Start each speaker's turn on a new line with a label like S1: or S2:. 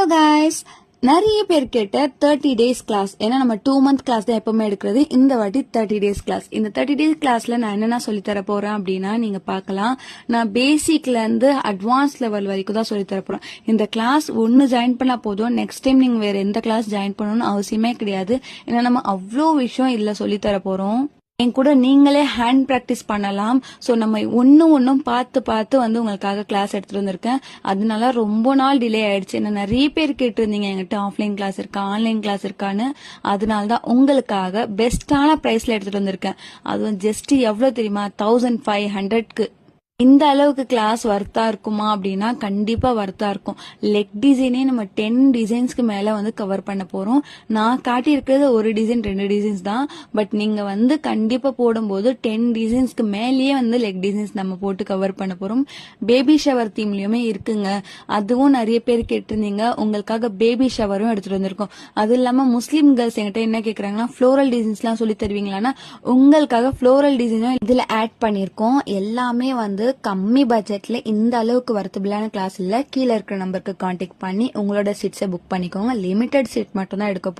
S1: Hello guys, நிறைய பேர் கேட்ட 30 டேஸ் கிளாஸ். ஏன்னா நம்ம 2 மந்த் கிளாஸ் தான் எப்பவுமே எடுக்கிறது. இந்த வாட்டி 30 டேஸ் கிளாஸ். இந்த 30 டேஸ் கிளாஸ்ல நான் என்னென்ன சொல்லி தர போறேன் அப்படின்னா நீங்க பார்க்கலாம். நான் பேசிக்ல இருந்து அட்வான்ஸ் லெவல் வரைக்கும் தான் சொல்லி தர போறேன். இந்த கிளாஸ் ஒன்னு ஜாயின் பண்ணா போதும், நெக்ஸ்ட் டைம் நீங்க வேற எந்த கிளாஸ் ஜாயின் பண்ணணும்னு அவசியமே கிடையாது. ஏன்னா நம்ம அவ்வளோ விஷயம் இதுல சொல்லி தர போறோம். என் கூட நீங்களே ஹேண்ட் ப்ராக்டிஸ் பண்ணலாம். ஸோ நம்ம ஒன்னும் பார்த்து வந்து உங்களுக்காக கிளாஸ் எடுத்துட்டு வந்திருக்கேன். அதனால ரொம்ப நாள் டிலே ஆயிடுச்சு. என்ன நிறைய பேர் கேட்டிருந்தீங்க என்கிட்ட ஆஃப்லைன் கிளாஸ் இருக்கா, ஆன்லைன் கிளாஸ் இருக்கான்னு. அதனால தான் உங்களுக்காக பெஸ்டான பிரைஸ்ல எடுத்துட்டு வந்திருக்கேன். அதுவும் ஜஸ்ட் எவ்வளவு தெரியுமா, 1500க்கு. இந்த அளவுக்கு கிளாஸ் வர்த்தா இருக்குமா அப்படின்னா கண்டிப்பா வர்த்தா இருக்கும். லெக் டிசைனே நம்ம 10 டிசைன்ஸ்க்கு மேல வந்து கவர் பண்ண போறோம். நான் காட்டி இருக்கிறது ஒரு டிசைன் 2 டிசைன்ஸ் தான். பட் நீங்க வந்து கண்டிப்பா போடும்போது 10 டிசைன்ஸ்க்கு மேலேயே வந்து லெக் டிசைன்ஸ் நம்ம போட்டு கவர் பண்ண போறோம். பேபி ஷவர் தீம்லயுமே இருக்குங்க. அதுவும் நிறைய பேர் கேட்டிருந்தீங்க. உங்களுக்காக பேபி ஷவரும் எடுத்துட்டு வந்திருக்கோம். அது இல்லாம முஸ்லீம் கேர்ள்ஸ் என்கிட்ட என்ன கேக்குறாங்கன்னா ஃப்ளோரல் டிசைன்ஸ் எல்லாம் சொல்லி தருவீங்களான்னா உங்களுக்காக ஃப்ளோரல் டிசைனும் இதுல ஆட் பண்ணிருக்கோம். எல்லாமே வந்து கம்மி பட்ஜெட்ல இந்த அளவுக்கு வர்த்தபிளான கிளாஸ் இல்ல. கீழே இருக்கிற நம்பருக்கு கான்டாக்ட் பண்ணி உங்களோட சீட்ஸை புக் பண்ணிக்கோங்க. லிமிடெட் சீட் மட்டும் தான் எடுக்க போறோம்.